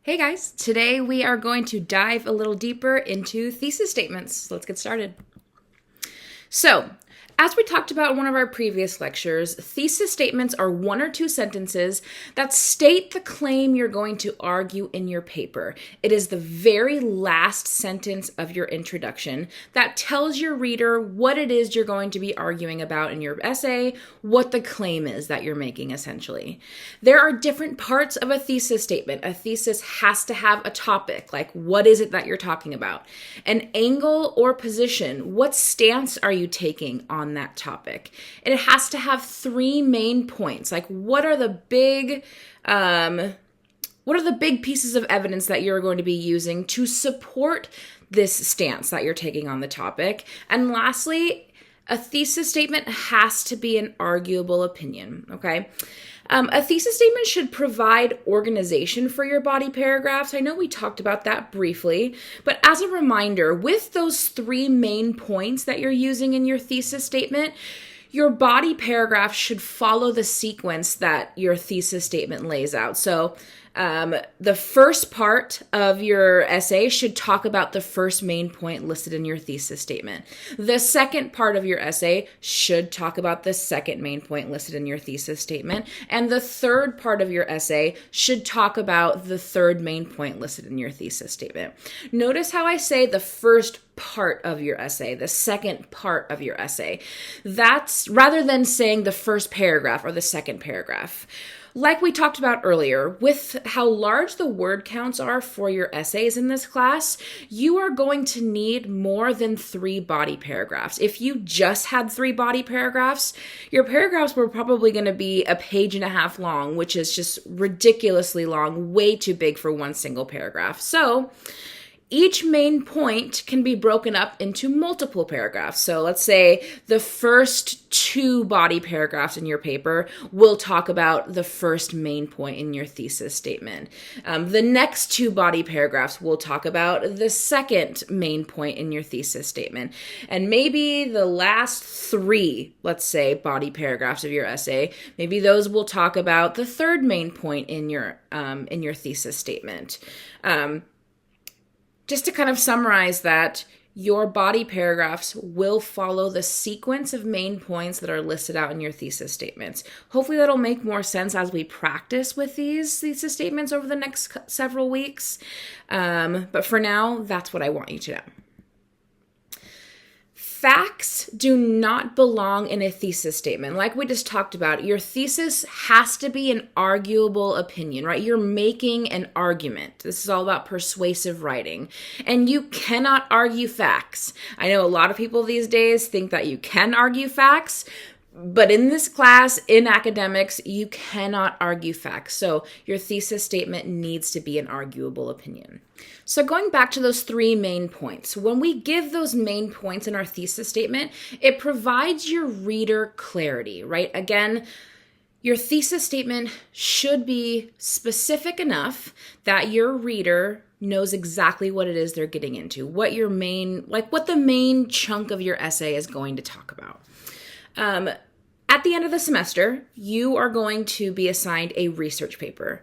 Hey guys, today we are going to dive a little deeper into thesis statements. Let's get started. So, as we talked about in one of our previous lectures, thesis statements are one or two sentences that state the claim you're going to argue in your paper. It is the very last sentence of your introduction that tells your reader what it is you're going to be arguing about in your essay, what the claim is that you're making, essentially. There are different parts of a thesis statement. A thesis has to have a topic, like what is it that you're talking about? An angle or position, what stance are you taking on that topic? And it has to have three main points. Like what are the big pieces of evidence that you're going to be using to support this stance that you're taking on the topic? And lastly, a thesis statement has to be an arguable opinion, okay? A thesis statement should provide organization for your body paragraphs. I know we talked about that briefly, but as a reminder, with those three main points that you're using in your thesis statement, your body paragraph should follow the sequence that your thesis statement lays out. So the first part of your essay should talk about the first main point listed in your thesis statement. The second part of your essay should talk about the second main point listed in your thesis statement. And the third part of your essay should talk about the third main point listed in your thesis statement. Notice how I say the first part of your essay, the second part of your essay. That's rather than saying the first paragraph or the second paragraph. Like we talked about earlier, with how large the word counts are for your essays in this class, you are going to need more than 3 body paragraphs. If you just had 3 body paragraphs, your paragraphs were probably going to be a page and a half long, which is just ridiculously long, way too big for one single paragraph. So each main point can be broken up into multiple paragraphs. So let's say the first 2 body paragraphs in your paper will talk about the first main point in your thesis statement. The next 2 body paragraphs will talk about the second main point in your thesis statement. And maybe the last 3, let's say, body paragraphs of your essay, maybe those will talk about the third main point in your thesis statement. Just to kind of summarize that, your body paragraphs will follow the sequence of main points that are listed out in your thesis statements. Hopefully that'll make more sense as we practice with these thesis statements over the next several weeks. But for now, that's what I want you to know. Facts do not belong in a thesis statement. Like we just talked about, your thesis has to be an arguable opinion, right? You're making an argument. This is all about persuasive writing. And you cannot argue facts. I know a lot of people these days think that you can argue facts, but in this class, in academics, you cannot argue facts. So your thesis statement needs to be an arguable opinion. So going back to those 3 main points, when we give those main points in our thesis statement, it provides your reader clarity, right? Again, your thesis statement should be specific enough that your reader knows exactly what it is they're getting into, what the main chunk of your essay is going to talk about. At the end of the semester, you are going to be assigned a research paper.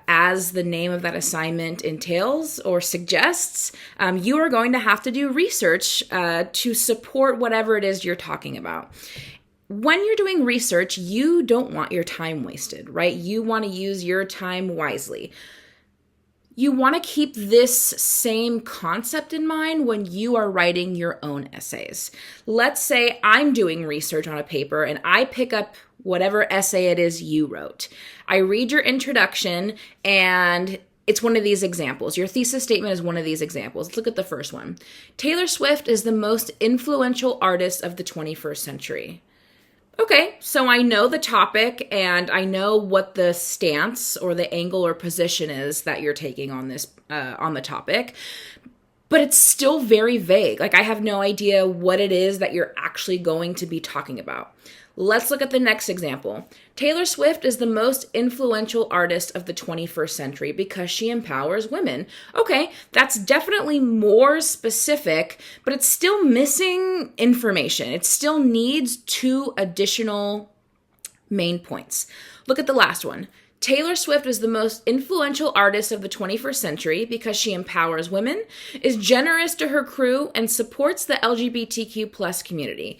As the name of that assignment entails or suggests, you are going to have to do research to support whatever it is you're talking about. When you're doing research, you don't want your time wasted, right? You want to use your time wisely. You want to keep this same concept in mind when you are writing your own essays. Let's say I'm doing research on a paper and I pick up whatever essay it is you wrote. I read your introduction and it's one of these examples. Your thesis statement is one of these examples. Let's look at the first one. Taylor Swift is the most influential artist of the 21st century. Okay, so I know the topic and I know what the stance or the angle or position is that you're taking on this on the topic, but it's still very vague. Like I have no idea what it is that you're actually going to be talking about. Let's look at the next example. Taylor Swift is the most influential artist of the 21st century because she empowers women. Okay, that's definitely more specific, but it's still missing information. It still needs 2 additional main points. Look at the last one. Taylor Swift is the most influential artist of the 21st century because she empowers women, is generous to her crew, and supports the LGBTQ plus community.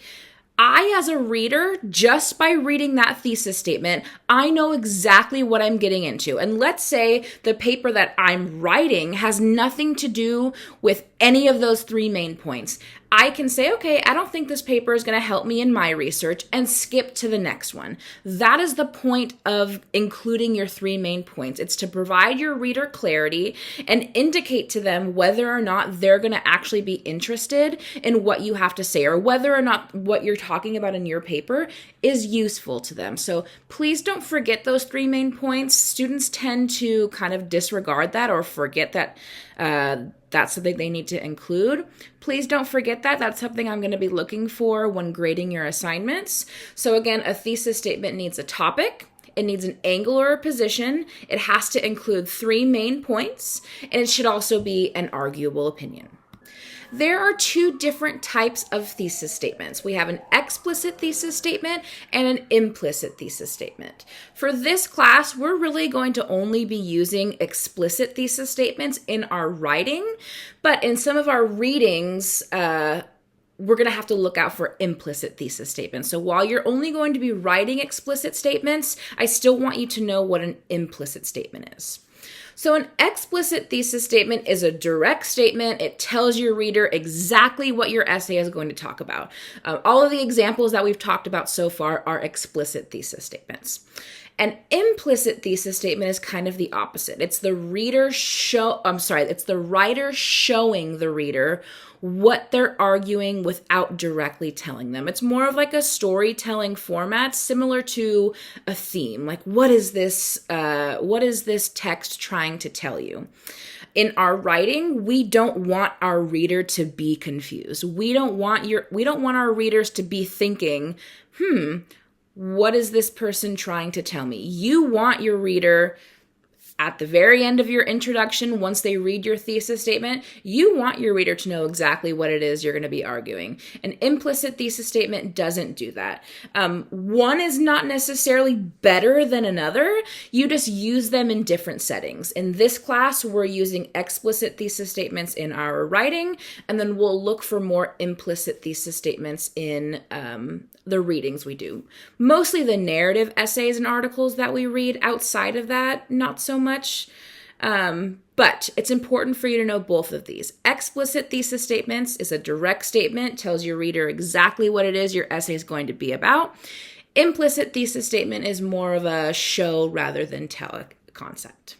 I, as a reader, just by reading that thesis statement, I know exactly what I'm getting into. And let's say the paper that I'm writing has nothing to do with any of those three main points. I can say, okay, I don't think this paper is going to help me in my research, and skip to the next one. That is the point of including your three main points. It's to provide your reader clarity and indicate to them whether or not they're going to actually be interested in what you have to say, or whether or not what you're talking about in your paper is useful to them. So please don't forget those three main points. Students tend to kind of disregard that or forget that that's something they need to include. Please don't forget that. That's something I'm going to be looking for when grading your assignments. So again, a thesis statement needs a topic. It needs an angle or a position. It has to include three main points, and it should also be an arguable opinion. There are two different types of thesis statements. We have an explicit thesis statement and an implicit thesis statement. For this class, we're really going to only be using explicit thesis statements in our writing, but in some of our readings, we're going to have to look out for implicit thesis statements. So while you're only going to be writing explicit statements, I still want you to know what an implicit statement is. So an explicit thesis statement is a direct statement. It tells your reader exactly what your essay is going to talk about. All of the examples that we've talked about so far are explicit thesis statements. An implicit thesis statement is kind of the opposite. It's the writer showing the reader what they're arguing without directly telling them. It's more of like a storytelling format, similar to a theme. Like, what is this text trying to tell you? In our writing, we don't want our reader to be confused. We don't want our readers to be thinking, what is this person trying to tell me? You want your reader, at the very end of your introduction, once they read your thesis statement, you want your reader to know exactly what it is you're going to be arguing. An implicit thesis statement doesn't do that. One is not necessarily better than another. You just use them in different settings. In this class, we're using explicit thesis statements in our writing, and then we'll look for more implicit thesis statements in the readings we do. Mostly the narrative essays and articles that we read. Outside of that, not so much. But it's important for you to know both of these. Explicit thesis statements is a direct statement, tells your reader exactly what it is your essay is going to be about. Implicit thesis statement is more of a show rather than tell concept.